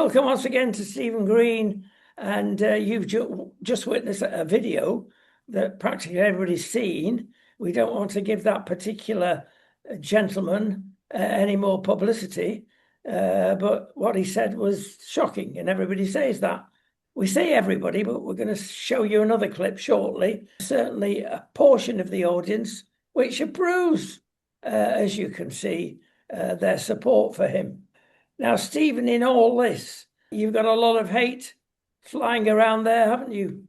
Welcome once again to Stephen Green, and you've just witnessed a video that practically everybody's seen. We don't want to give that particular gentleman any more publicity, but what he said was shocking, and everybody says that. We say everybody, but we're going to show you another clip shortly. Certainly a portion of the audience which approves, as you can see, their support for him. Now, Stephen, in all this, you've got a lot of hate flying around there, haven't you?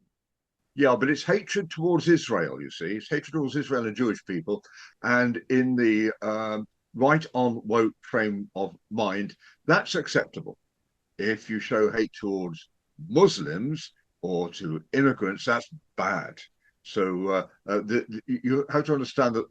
Yeah, but it's hatred towards Israel, you see. It's hatred towards Israel and Jewish people. And in the right on woke frame of mind, that's acceptable. If you show hate towards Muslims or to immigrants, that's bad. So you have to understand that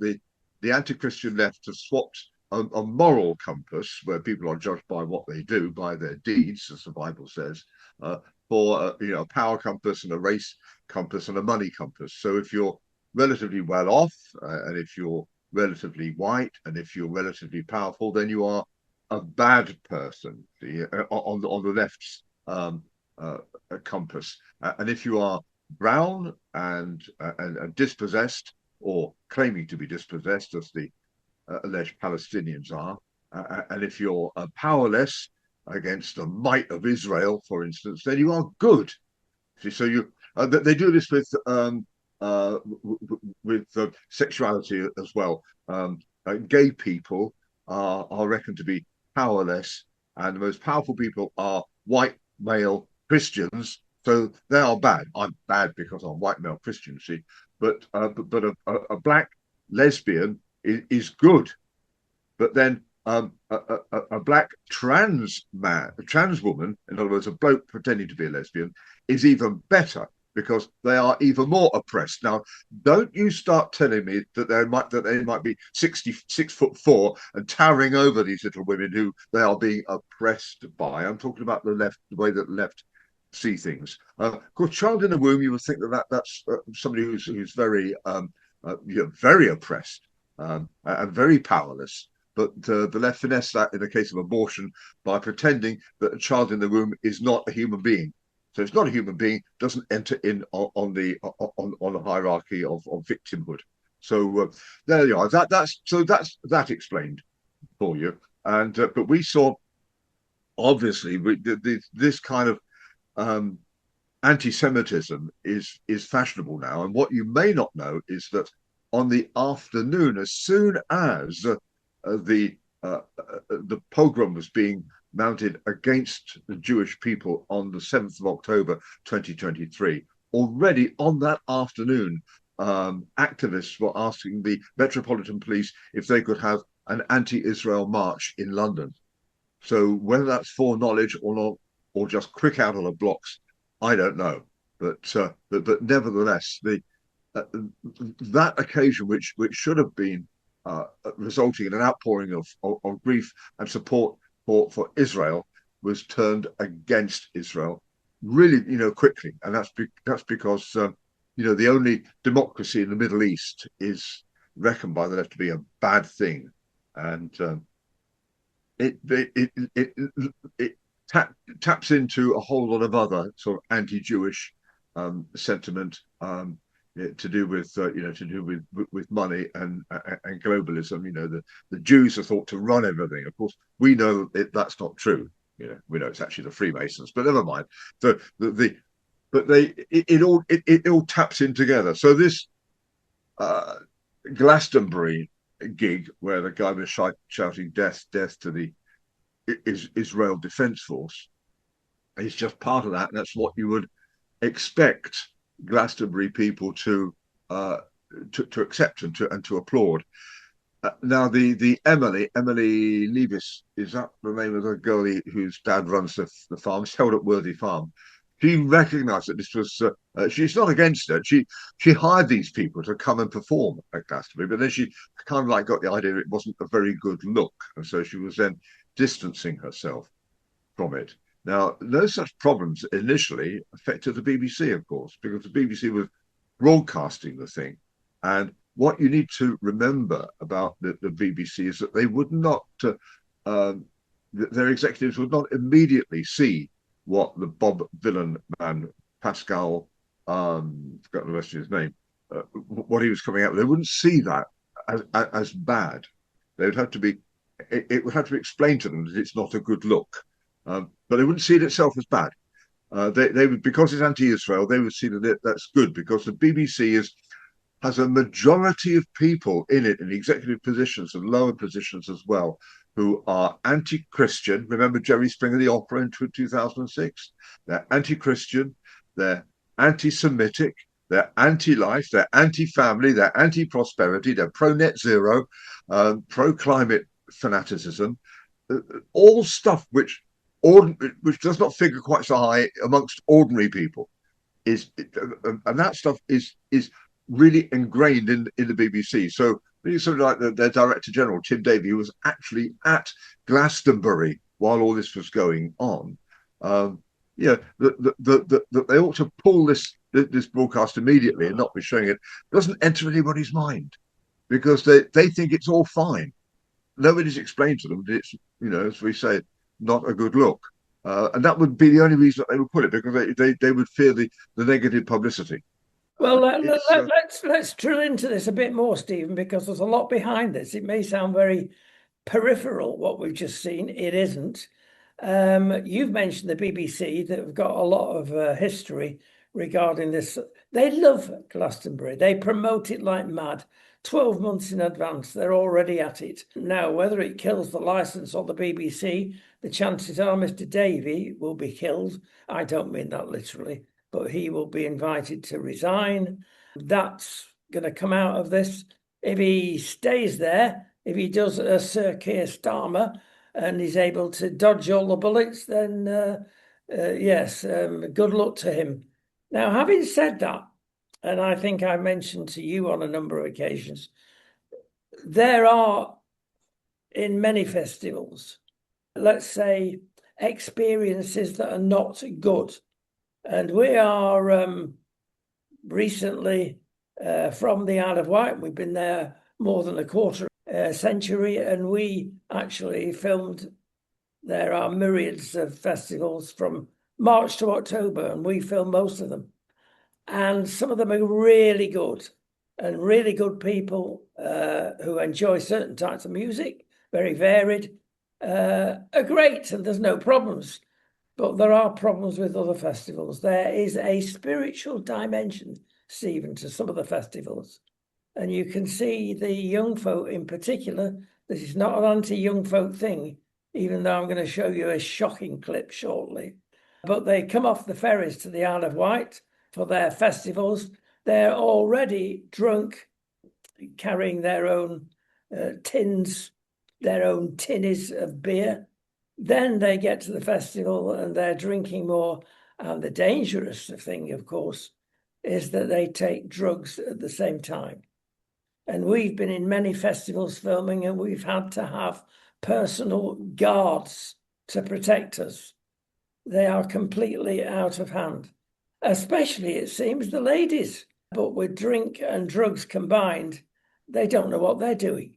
the anti-Christian left has swapped a moral compass where people are judged by what they do, by their deeds, as the Bible says, uh, for a power compass and a race compass and a money compass. So if you're relatively well off, and if you're relatively white, and if you're relatively powerful, then you are a bad person on the left's compass. And if you are brown and dispossessed or claiming to be dispossessed, as the alleged Palestinians are, and if you're powerless against the might of Israel, for instance, then you are good. So they do this with sexuality as well. Gay people are reckoned to be powerless, and the most powerful people are white male Christians. So they are bad. I'm bad because I'm white male Christian, see, but a black lesbian is good. But then a black trans man, a trans woman, in other words, a bloke pretending to be a lesbian, is even better because they are even more oppressed. Now, don't you start telling me that they might be 6'4" and towering over these little women who they are being oppressed by. I'm talking about the left, the way that the left see things. Of course, child in the womb, you would think that's somebody who's very very oppressed and very powerless. But the left finesse that in the case of abortion by pretending that a child in the womb is not a human being. So it's not a human being, doesn't enter in on the hierarchy of victimhood. So there you are. That's that explained for you. And but we saw obviously this kind of anti-Semitism is fashionable now. And what you may not know is that on the afternoon, as soon as the pogrom was being mounted against the Jewish people on the 7th of October 2023. Already on that afternoon, activists were asking the Metropolitan Police if they could have an anti-Israel march in London. So whether that's foreknowledge or not, or just quick out of the blocks, I don't know. But nevertheless, that occasion, which should have been resulting in an outpouring of grief and support for Israel, was turned against Israel really, quickly. And that's because, the only democracy in the Middle East is reckoned by the left to be a bad thing. And it taps into a whole lot of other sort of anti-Jewish sentiment, to do with money and globalism. The Jews are thought to run everything. Of course, we know that's not true. We know it's actually the Freemasons, but never mind. So it all taps in together. So this Glastonbury gig where the guy was shouting death to the Israel Defense Force is just part of that, and that's what you would expect Glastonbury people to accept and to applaud. Now the Emily Levis, is that the name of the girl whose dad runs the farm? It's held at Worthy Farm. She recognised that this was. She's not against it. She hired these people to come and perform at Glastonbury, but then she kind of like got the idea it wasn't a very good look, and so she was then distancing herself from it. Now, no such problems initially affected the BBC, of course, because the BBC was broadcasting the thing. And what you need to remember about the BBC is that they would not, their executives would not immediately see what the Bob Villain man, Pascal, forgotten the rest of his name, what he was coming out with. They wouldn't see that as bad. They would have to be, it would have to be explained to them that it's not a good look. But they wouldn't see it itself as bad. They would, because it's anti-Israel, they would see that that's good, because the BBC has a majority of people in it in executive positions and lower positions as well who are anti-Christian. Remember Jerry Springer, the opera in 2006? They're anti-Christian, they're anti-Semitic, they're anti-life, they're anti-family, they're anti-prosperity, they're pro-net zero, pro-climate fanaticism, all stuff which does not figure quite so high amongst ordinary people. And that stuff is really ingrained in the BBC. So really sort of like their Director General, Tim Davie, who was actually at Glastonbury while all this was going on. Yeah, that they ought to pull this broadcast immediately and not be showing it doesn't enter anybody's mind, because they think it's all fine. Nobody's explained to them that it's, as we say, not a good look. And that would be the only reason that they would put it, because they would fear the negative publicity. Well, let's drill into this a bit more, Stephen, because there's a lot behind this. It may sound very peripheral, what we've just seen. It isn't. You've mentioned the BBC that have got a lot of history regarding this. They love Glastonbury. They promote it like mad. 12 months in advance, they're already at it. Now, whether it kills the licence or the BBC, the chances are Mr. Davie will be killed. I don't mean that literally, but he will be invited to resign. That's going to come out of this. If he stays there, if he does a Sir Keir Starmer and he's able to dodge all the bullets, then yes, good luck to him. Now, having said that, and I think I mentioned to you on a number of occasions, there are, in many festivals, let's say, experiences that are not good. And we are recently from the Isle of Wight. We've been there more than a quarter century, and we actually filmed. There are myriads of festivals from March to October, and we film most of them. And some of them are really good, and really good people who enjoy certain types of music, very varied, are great, and there's no problems. But there are problems with other festivals. There is a spiritual dimension, Stephen, to some of the festivals. And you can see the young folk in particular. This is not an anti-young folk thing, even though I'm going to show you a shocking clip shortly. But they come off the ferries to the Isle of Wight for their festivals. They're already drunk, carrying their own tins, their own tinnies of beer. Then they get to the festival and they're drinking more. And the dangerous thing, of course, is that they take drugs at the same time. And we've been in many festivals filming, and we've had to have personal guards to protect us. They are completely out of hand, especially, it seems, the ladies. But with drink and drugs combined, they don't know what they're doing.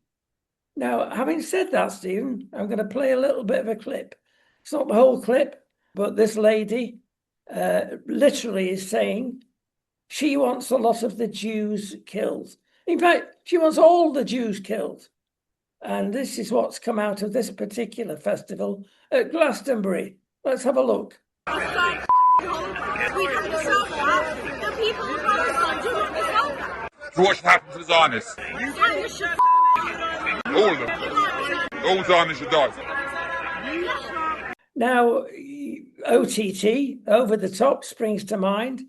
Now, having said that, Stephen, I'm going to play a little bit of a clip. It's not the whole clip, but this lady literally is saying she wants a lot of the Jews killed. In fact, she wants all the Jews killed. And this is what's come out of this particular festival at Glastonbury. Let's have a look. So what should happen to the Zionists? All of them. All Zionists should die. Now, OTT, over the top, springs to mind.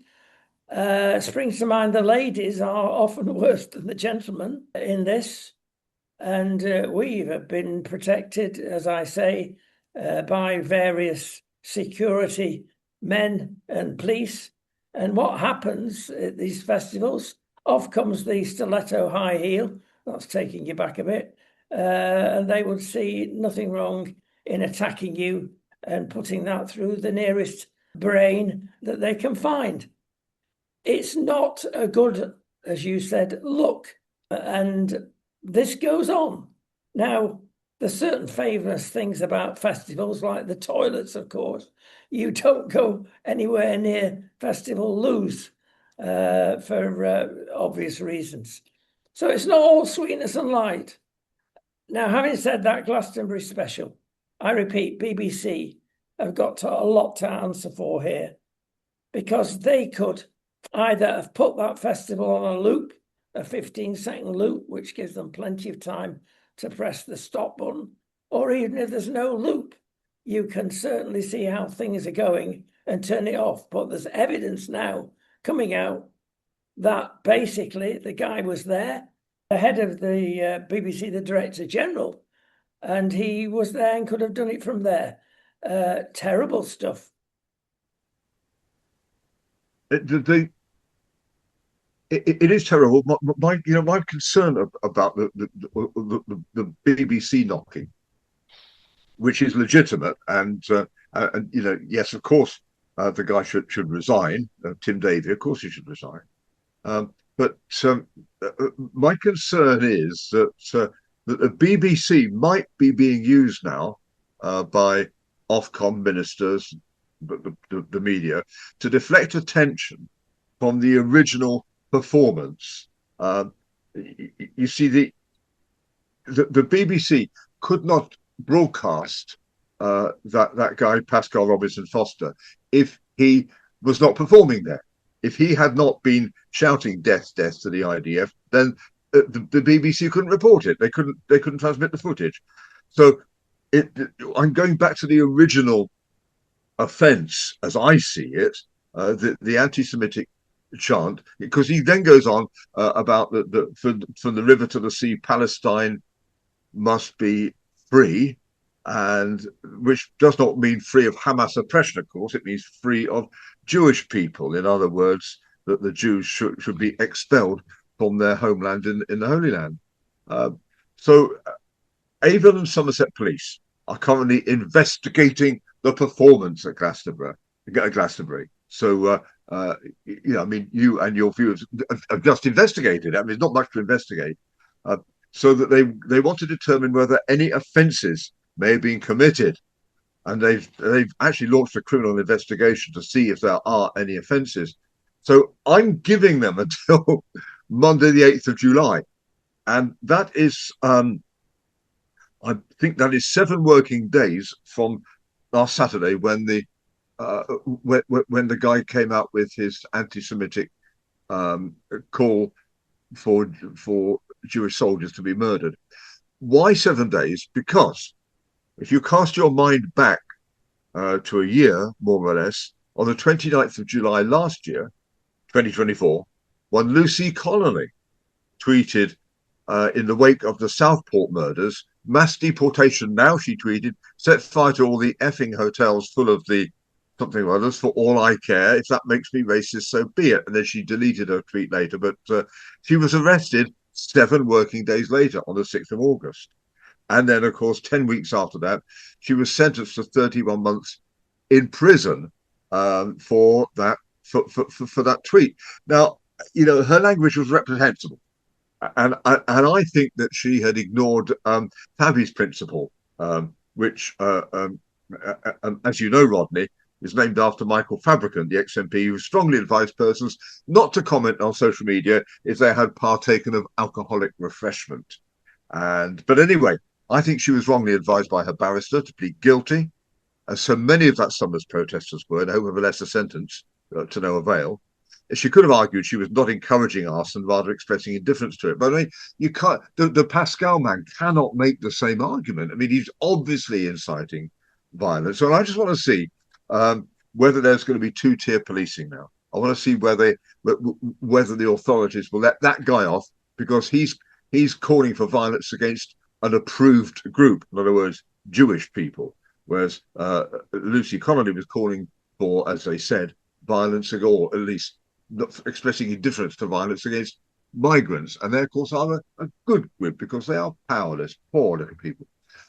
The ladies are often worse than the gentlemen in this. And we have been protected, as I say, by various security men and police. And what happens at these festivals, off comes the stiletto high heel. That's taking you back a bit. And they would see nothing wrong in attacking you and putting that through the nearest brain that they can find. It's not a good, as you said, look. And this goes on. Now, There's certain famous things about festivals, like the toilets, of course. You don't go anywhere near Festival Loos for obvious reasons. So it's not all sweetness and light. Now, having said that, Glastonbury special, I repeat, BBC have got a lot to answer for here, because they could either have put that festival on a loop, a 15-second loop, which gives them plenty of time to press the stop button, or even if there's no loop, you can certainly see how things are going and turn it off. But there's evidence now coming out that basically the guy was there, the head of the BBC, the Director General, and he was there and could have done it from there. Terrible stuff. It is terrible. My concern about the BBC knocking, which is legitimate, and yes, of course, the guy should resign. Tim Davie, of course, he should resign. But my concern is that the BBC might be being used now by Ofcom ministers, the media, to deflect attention from the original performance. You see, the BBC could not broadcast that guy Pascal Robinson Foster if he was not performing there. If he had not been shouting "death, death" to the IDF, then the BBC couldn't report it. They couldn't transmit the footage. So I'm going back to the original offence, as I see it, the anti-Semitic chant, because he then goes on about from the river to the sea, Palestine must be free, and which does not mean free of Hamas oppression, of course. It means free of Jewish people. In other words, that the Jews should be expelled from their homeland in the Holy Land. So Avon and Somerset Police are currently investigating the performance at Glastonbury. So, I mean, you and your viewers have just investigated. I mean, there's not much to investigate. So that they want to determine whether any offences may have been committed, and they've actually launched a criminal investigation to see if there are any offences. So I'm giving them until Monday, the 8th of July, and that is, I think that is 7 working days from last Saturday when the guy came out with his anti-Semitic call for Jewish soldiers to be murdered. Why 7 days? Because if you cast your mind back to a year, more or less, on the 29th of July last year, 2024, when Lucy Connolly tweeted in the wake of the Southport murders, mass deportation now, she tweeted, set fire to all the effing hotels full of the something or others for all I care. If that makes me racist, so be it. And then she deleted her tweet later, but she was arrested 7 working days later on the 6th of August. And then, of course, 10 weeks after that, she was sentenced to 31 months in prison for that tweet. Now, her language was reprehensible. And I think that she had ignored Tabby's principle, which, as you know, Rodney, is named after Michael Fabricant, the ex-MP, who strongly advised persons not to comment on social media if they had partaken of alcoholic refreshment. But anyway, I think she was wrongly advised by her barrister to plead guilty, as so many of that summer's protesters were, in hope of a lesser sentence, to no avail. She could have argued she was not encouraging arson, rather expressing indifference to it. But I mean, you can't. The Pascal man cannot make the same argument. I mean, he's obviously inciting violence. So I just want to see whether there's going to be 2-tier policing now. I want to see whether the authorities will let that guy off because he's calling for violence against an approved group. In other words, Jewish people. Whereas Lucy Connolly was calling for, as they said, violence, or at least not expressing indifference to violence against migrants. And they, of course, are a good group because they are powerless, poor little people.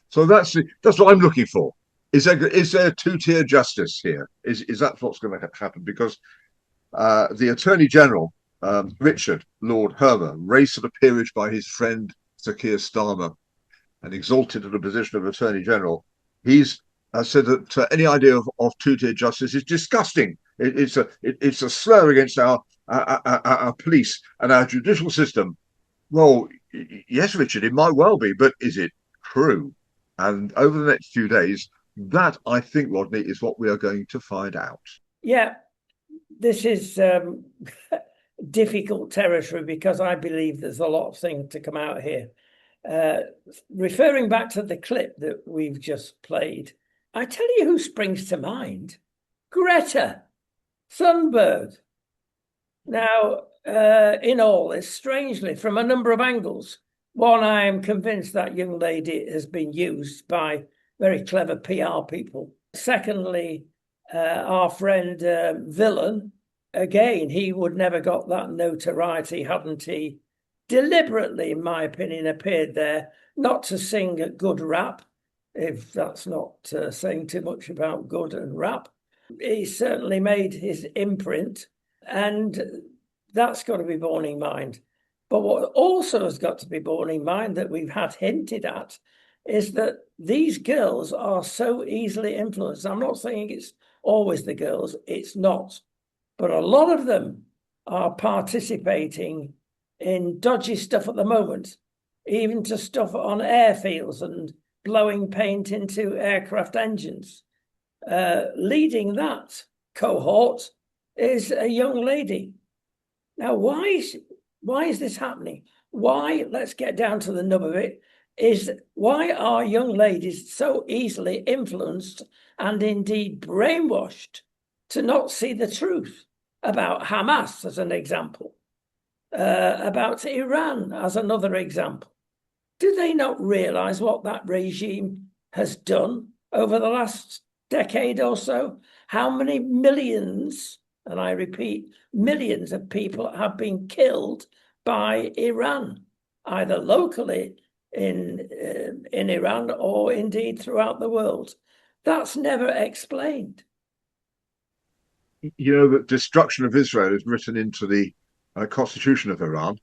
So that's what I'm looking for. Is there 2-tier justice here? Is that what's going to happen? Because the Attorney General, Richard Lord Hermer, raised to the peerage by his friend Sir Keir Starmer, and exalted to the position of Attorney General, he's said that any idea of two-tier justice is disgusting. It's a slur against our police and our judicial system. Well, yes, Richard, it might well be, but is it true? And over the next few days, that I think, Rodney, is what we are going to find out. Yeah, this is difficult territory because I believe there's a lot of things to come out here. Referring back to the clip that we've just played, I tell you who springs to mind. Greta Thunberg. Now, in all this, strangely, from a number of angles. One, I am convinced that young lady has been used by very clever PR people. Secondly, our friend Villain, again, he would never got that notoriety, hadn't he? Deliberately, in my opinion, appeared there not to sing a good rap, if that's not saying too much about good and rap. He certainly made his imprint, and that's got to be borne in mind. But what also has got to be borne in mind that we've had hinted at is that these girls are so easily influenced. I'm not saying it's always the girls, it's not. But a lot of them are participating in dodgy stuff at the moment, even to stuff on airfields and blowing paint into aircraft engines. Leading that cohort is a young lady. Now, why is this happening? Why, let's get down to the nub of it, is why are young ladies so easily influenced and indeed brainwashed to not see the truth about Hamas as an example, about Iran as another example? Do they not realize what that regime has done over the last decade or so? How many millions, and I repeat, millions of people have been killed by Iran, either locally in Iran or indeed throughout the world? That's never explained. You know, the destruction of Israel is written into the constitution of Iran.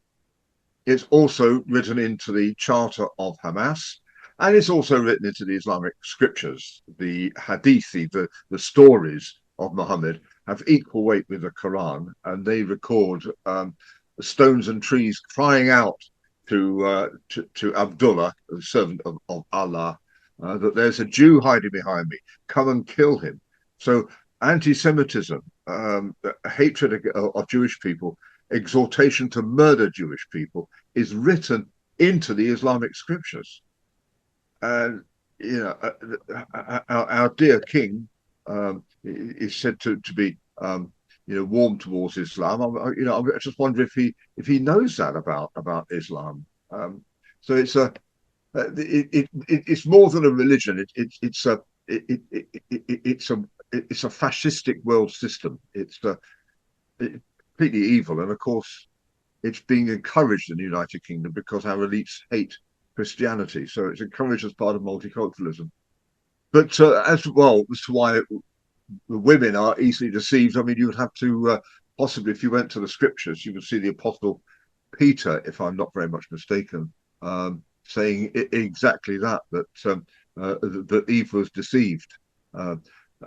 It's also written into the charter of Hamas, and it's also written into the Islamic scriptures. The hadithi, the stories of Muhammad, have equal weight with the Quran, and they record stones and trees crying out to Abdullah, the servant of Allah, that there's a Jew hiding behind me. Come and kill him. So anti-Semitism, hatred of Jewish people, exhortation to murder Jewish people is written into the Islamic scriptures. And, you know, our dear king is said to be, warm towards Islam. I just wonder if he knows that about Islam. So it's more than a religion. It's a fascistic world system. It's completely evil, and of course, it's being encouraged in the United Kingdom because our elites hate Christianity. So it's encouraged as part of multiculturalism. But as well as to why the women are easily deceived, I mean, you would have to possibly, if you went to the scriptures, you would see the Apostle Peter, if I'm not very much mistaken, saying exactly that Eve was deceived.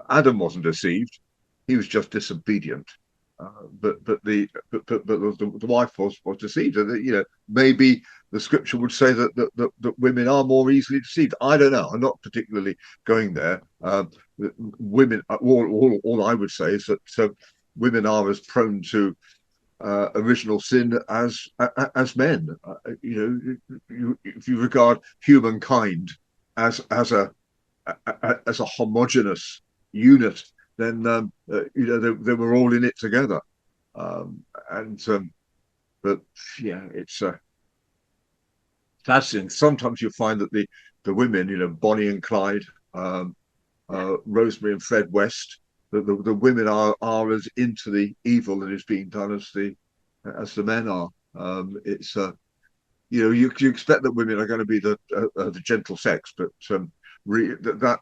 Adam wasn't deceived; he was just disobedient. But the wife was deceived, and maybe the scripture would say that women are more easily deceived. I don't know. I'm not particularly going there. Women, all I would say is that women are as prone to original sin as men. If you regard humankind as a homogenous unit, then they were all in it together. But yeah, it's fascinating. Sometimes you find that the women, Bonnie and Clyde, Rosemary and Fred West, the women are as into the evil that is being done as the men are. It's you expect that women are going to be the gentle sex, but that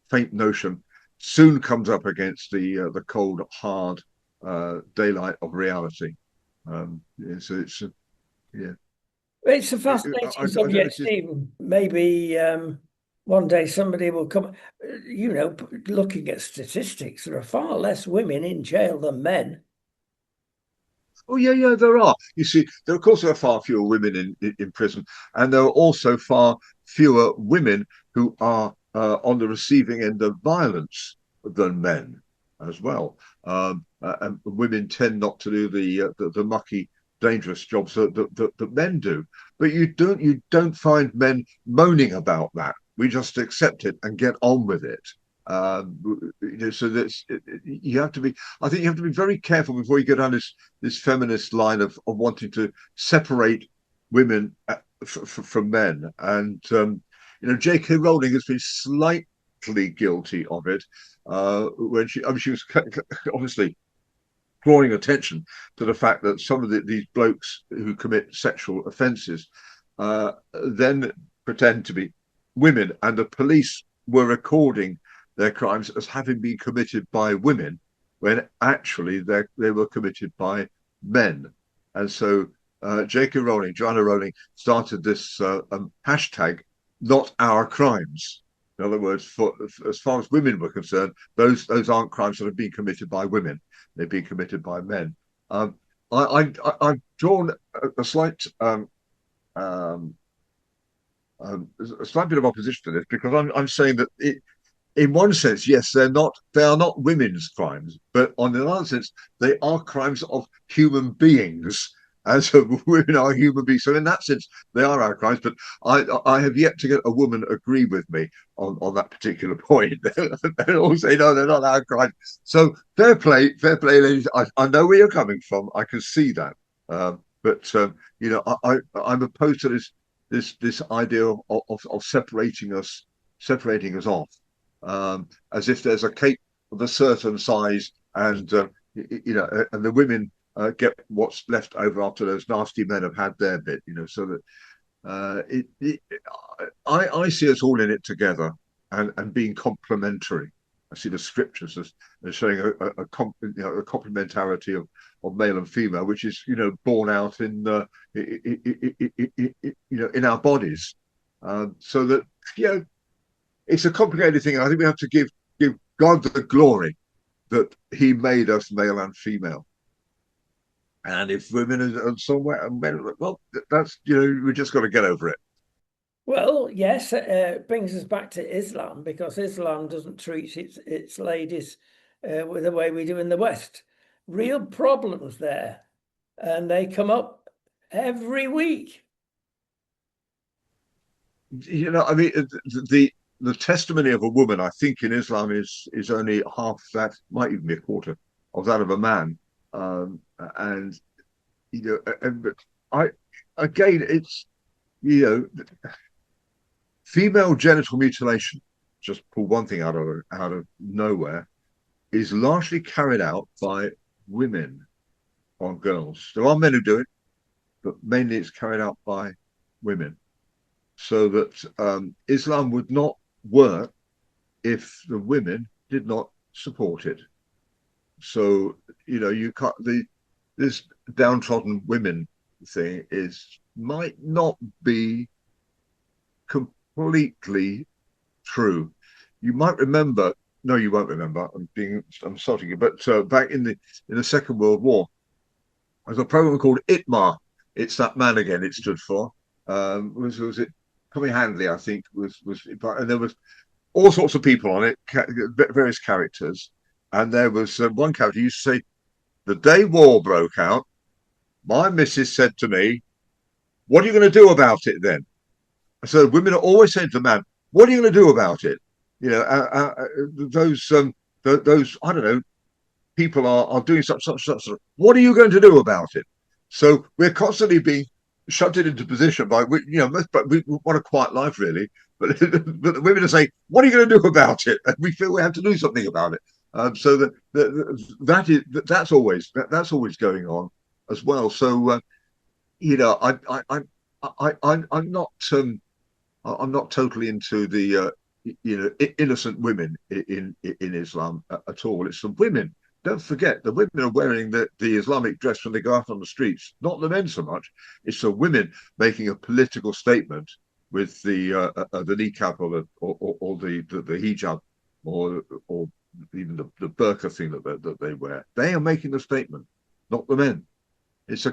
faint notion soon comes up against the cold, hard daylight of reality. So it's yeah. It's a fascinating subject, Stephen. Maybe one day somebody will come. Looking at statistics, there are far less women in jail than men. Oh yeah, there are. You see, of course there are far fewer women in prison, and there are also far fewer women who are on the receiving end of violence than men as well. And women tend not to do the mucky, dangerous jobs that men do. But you don't find men moaning about that. We just accept it and get on with it. So that's you have to be. I think you have to be very careful before you go down this feminist line of wanting to separate women from men. And J.K. Rowling has been slightly guilty of it when she was obviously drawing attention to the fact that some of these blokes who commit sexual offences then pretend to be women, and the police were recording their crimes as having been committed by women when actually they were committed by men. And so Joanna Rowling, started this hashtag, not our crimes. In other words, as far as women were concerned, those aren't crimes that have been committed by women. They've been committed by men. I've drawn a slight a slight bit of opposition to this, because I'm saying that in one sense, yes, they are not women's crimes, but on another sense, they are crimes of human beings. And so women are human beings. So in that sense, they are our crimes. But I have yet to get a woman agree with me on that particular point. They all say, no, they're not our crimes. So fair play, ladies. I know where you're coming from. I can see that. I'm opposed to this idea of separating us off, as if there's a cake of a certain size, and and the women get what's left over after those nasty men have had their bit. So that I see us all in it together, and being complementary. I see the scriptures as showing a complementarity of male and female, which is borne out in in our bodies, so that it's a complicated thing. I think we have to give God the glory that He made us male and female. And if women are somewhere and men, well, that's we just got to get over it. Well, yes, it brings us back to Islam, because Islam doesn't treat its ladies with the way we do in the West. Real problems there, and they come up every week. I mean, the testimony of a woman, I think, in Islam is only half that, might even be a quarter of that of a man. And but it's female genital mutilation, just pull one thing out of nowhere, is largely carried out by women on girls. There are men who do it, but mainly it's carried out by women. So that Islam would not work if the women did not support it. So you can't. This downtrodden women thing might not be completely true. You might remember. No, you won't remember. I'm insulting you. But back in the Second World War, there's a program called ITMAR. It's that man again. It stood for. Was it Tommy Handley? I think was, and there was all sorts of people on it, various characters, and there was one character who used to say, "The day war broke out, my missus said to me, 'What are you going to do about it then?'" So women are always saying to the man, "What are you going to do about it?" Those I don't know, people are doing such. What are you going to do about it? So we're constantly being shoved into position by but we want a quiet life really, but the women are saying, "What are you going to do about it?" And we feel we have to do something about it. So that's always going on as well. So I'm not totally into the innocent women in Islam at all. It's the women don't forget the women are wearing the Islamic dress when they go out on the streets, not the men so much. It's the women making a political statement with the niqab or the hijab or even the burqa thing that they wear. They are making the statement, not the men. It's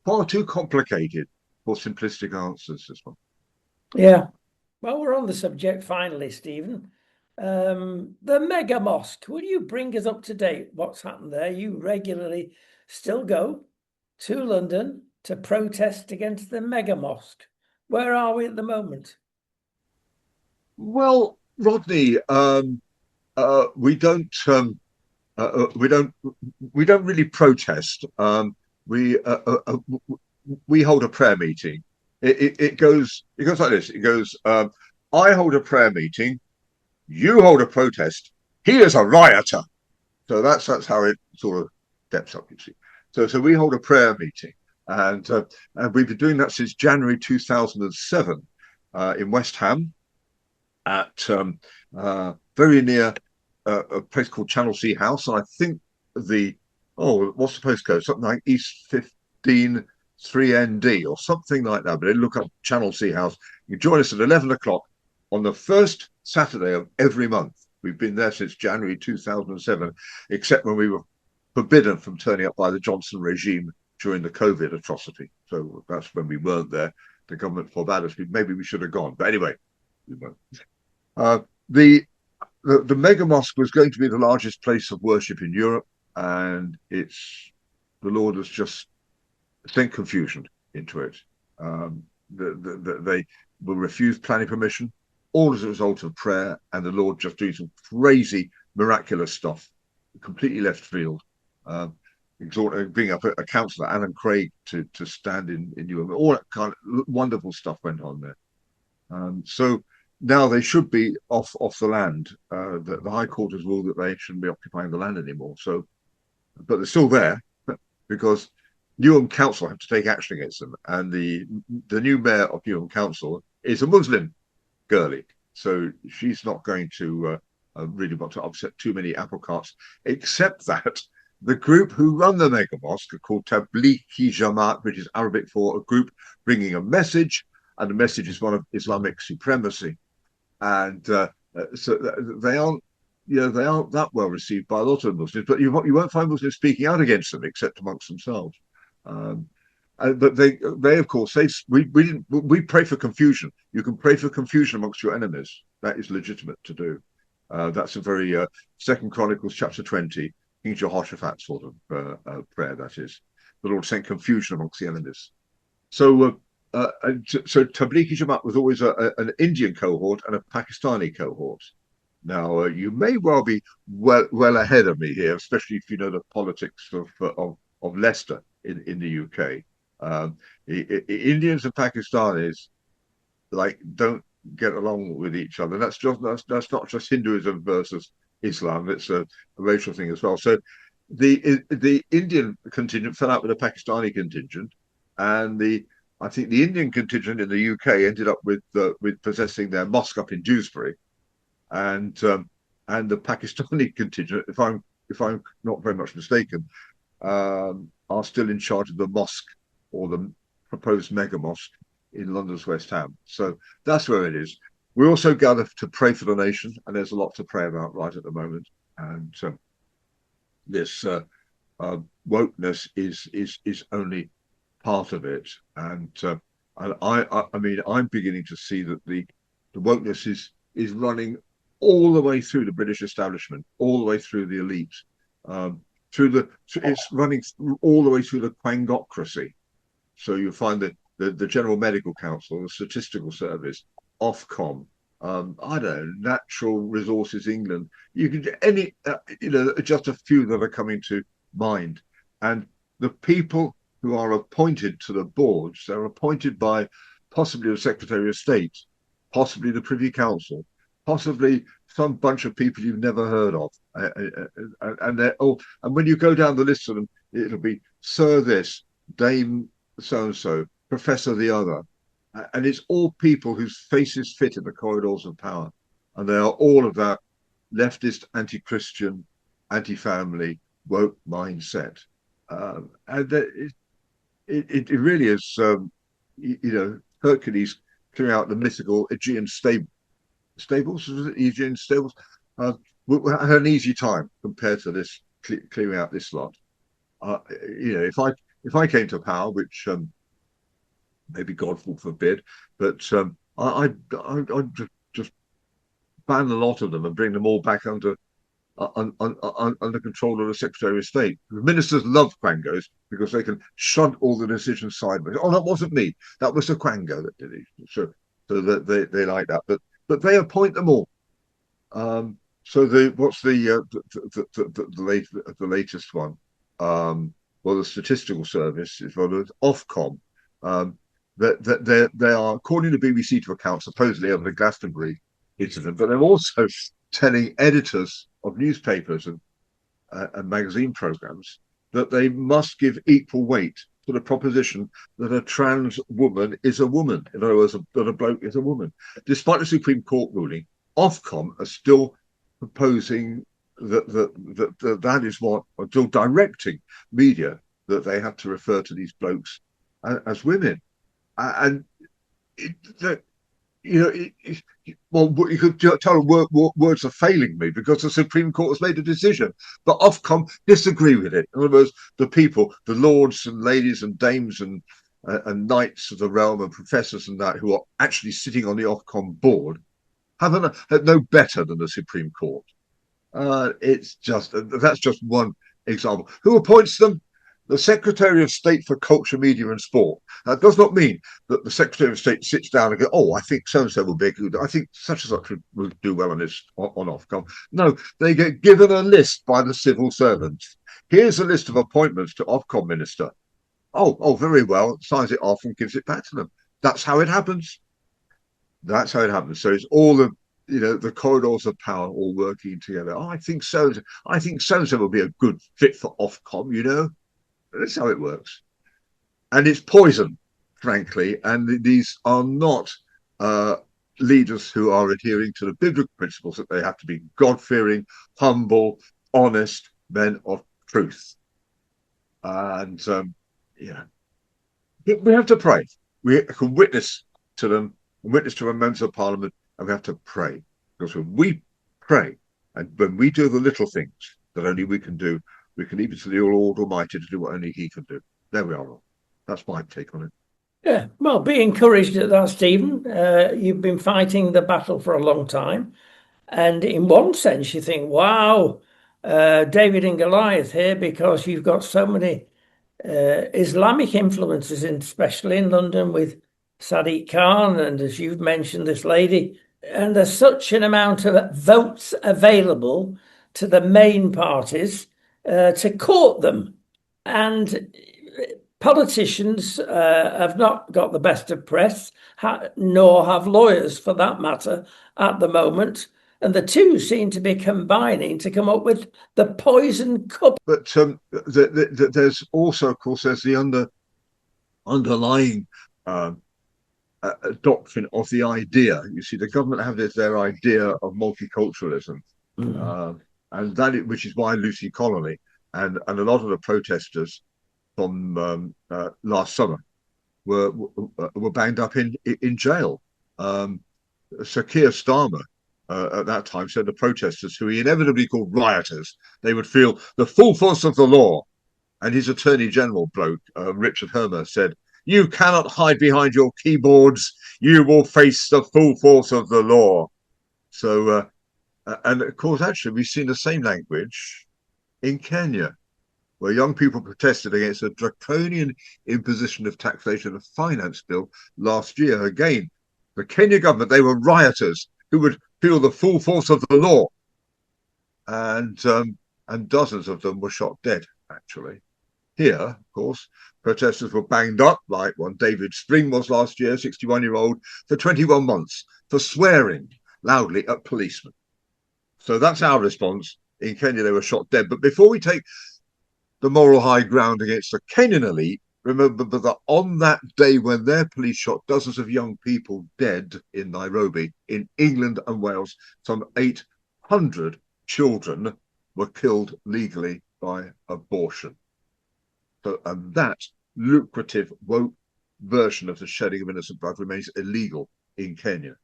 far too complicated for simplistic answers. This one. Yeah. Well, we're on the subject finally, Stephen. The mega mosque. Will you bring us up to date? What's happened there? You regularly still go to London to protest against the mega mosque. Where are we at the moment? Well, Rodney, we don't. We don't really protest. We we hold a prayer meeting. It goes like this. It goes. I hold a prayer meeting. You hold a protest. He is a rioter. So that's how it sort of steps up. You see. So we hold a prayer meeting, and we've been doing that since January 2007 in West Ham at very near a place called Channel Sea House. And I think what's the postcode? Something like East 15 3ND or something like that. But then look up Channel Sea House. You join us at 11 o'clock on the first Saturday of every month. We've been there since January 2007, except when we were forbidden from turning up by the Johnson regime during the COVID atrocity. So that's when we weren't there. The government forbade us. Maybe we should have gone. But anyway, we weren't. The mega mosque was going to be the largest place of worship in Europe, and the Lord has just sent confusion into it. They were refused planning permission, all as a result of prayer, and the Lord just doing some crazy, miraculous stuff, completely left field. Bringing up a councillor, Alan Craig, to stand in Newham. All that kind of wonderful stuff went on there. So now they should be off the land. The High Court has ruled that they shouldn't be occupying the land anymore. So, but they're still there because Newham Council have to take action against them, and the new mayor of Newham Council is a Muslim girlie, so she's not going to really want to upset too many apple carts. Except that the group who run the mega mosque are called Tablighi Jamaat, which is Arabic for a group bringing a message, and the message is one of Islamic supremacy. And so they aren't that well received by a lot of Muslims, but you won't find Muslims speaking out against them except amongst themselves. But they of course say we pray for confusion. You can pray for confusion amongst your enemies. That is legitimate to do. That's a very Second Chronicles chapter 20, King Jehoshaphat sort of prayer. That is, the Lord sent confusion amongst the enemies. So Tablighi Jamaat was always an Indian cohort and a Pakistani cohort. Now you may well be well ahead of me here, especially if you know the politics of Leicester in the UK. Indians and Pakistanis don't get along with each other. That's not just Hinduism versus Islam. It's a racial thing as well. So the Indian contingent fell out with the Pakistani contingent, and I think the Indian contingent in the UK ended up with possessing their mosque up in Dewsbury, and the Pakistani contingent, if I'm not very much mistaken, are still in charge of the mosque or the proposed mega mosque in London's West Ham. So that's where it is. We also gather to pray for the nation, and there's a lot to pray about right at the moment. And this wokeness is only part of it. And I mean, I'm beginning to see that the wokeness is running all the way through the British establishment, all the way through the elite, it's running all the way through the quangocracy. So you find that the General Medical Council, the Statistical Service, Ofcom, I don't know, Natural Resources England. You can any, just a few that are coming to mind, and the people who are appointed to the boards, they're appointed by possibly the Secretary of State, possibly the Privy Council, possibly some bunch of people you've never heard of, and they're all. And when you go down the list of them, it'll be Sir this, Dame so and so, Professor the other, and it's all people whose faces fit in the corridors of power, and they are all of that leftist, anti-Christian, anti-family, woke mindset. And it really is, Hercules clearing out the mythical Aegean stables, was it Aegean stables? Uh, had an easy time compared to this clearing out this lot. If I came to power, which maybe God will forbid, but I'd just ban a lot of them and bring them all back under control of the Secretary of State. The ministers love quangos because they can shunt all the decisions sideways. Oh, that wasn't me. That was the quango that did it. So that they like that. But they appoint them all. So what's the latest one? Well, the statistical service is one of Ofcom. That they are, according to BBC to account, supposedly of the Glastonbury incident, but they're also telling editors of newspapers and magazine programs that they must give equal weight to the proposition that a trans woman is a woman. In other words, that a bloke is a woman. Despite the Supreme Court ruling, Ofcom are still proposing that is what, or still directing media that they have to refer to these blokes as women. And well, you could tell words are failing me because the Supreme Court has made a decision, but Ofcom disagree with it. In other words, the people, the lords and ladies and dames and knights of the realm and professors and that who are actually sitting on the Ofcom board have no better than the Supreme Court. That's just one example. Who appoints them? The Secretary of State for Culture, Media and Sport. That does not mean that the Secretary of State sits down and goes, oh, I think so-and-so will be a good, I think such and such will do well on Ofcom. No, they get given a list by the civil servants. Here's a list of appointments to Ofcom minister. Oh, very well, signs it off and gives it back to them. That's how it happens. That's how it happens. So it's all the corridors of power all working together. Oh, I think so-and-so will be a good fit for Ofcom, That's how it works. And it's poison, frankly. And these are not leaders who are adhering to the biblical principles that they have to be God-fearing, humble, honest men of truth. And, we have to pray. We can witness to them, witness to our members of parliament, and we have to pray. Because when we pray, and when we do the little things that only we can do, we can leave it to the Lord Almighty to do what only He can do. There we are. That's my take on it. Yeah, well, be encouraged at that, Stephen. You've been fighting the battle for a long time. And in one sense, you think, wow, David and Goliath here, because you've got so many Islamic influences, especially in London with Sadiq Khan, and as you've mentioned, this lady. And there's such an amount of votes available to the main parties to court them. And politicians have not got the best of press, nor have lawyers for that matter at the moment. And the two seem to be combining to come up with the poison cup. But there's also, of course, there's the underlying doctrine of the idea. You see, the government have their idea of multiculturalism, and which is why Lucy Colony and a lot of the protesters from last summer were banged up in jail. Sir Keir Starmer at that time said the protesters, who he inevitably called rioters, they would feel the full force of the law. And his Attorney General bloke, Richard Hermer, said, "You cannot hide behind your keyboards. You will face the full force of the law." So, and of course, actually, we've seen the same language in Kenya, where young people protested against a draconian imposition of taxation of finance bill last year. Again, the Kenya government, they were rioters who would feel the full force of the law. And dozens of them were shot dead, actually. Here, of course, protesters were banged up, like one David Spring was last year, 61-year-old, for 21 months for swearing loudly at policemen. So that's our response. In Kenya, they were shot dead. But before we take the moral high ground against the Kenyan elite, remember that on that day when their police shot dozens of young people dead in Nairobi, in England and Wales, some 800 children were killed legally by abortion. So, and that lucrative, woke version of the shedding of innocent blood remains illegal in Kenya.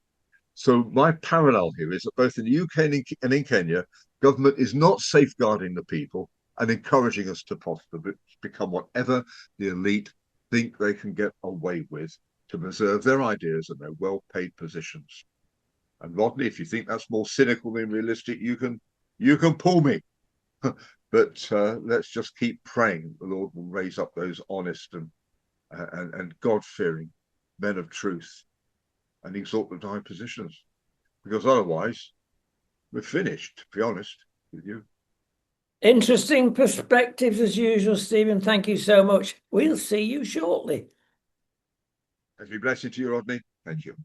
So my parallel here is that both in the UK and in Kenya, government is not safeguarding the people and encouraging us to prosper, but become whatever the elite think they can get away with to preserve their ideas and their well-paid positions. And Rodney, if you think that's more cynical than realistic, you can pull me. But let's just keep praying the Lord will raise up those honest and God-fearing men of truth and exalt them to high positions, because otherwise we're finished, to be honest with you. Interesting perspectives as usual, Stephen. Thank you so much. We'll see you shortly. Every blessing to you, Rodney. Thank you.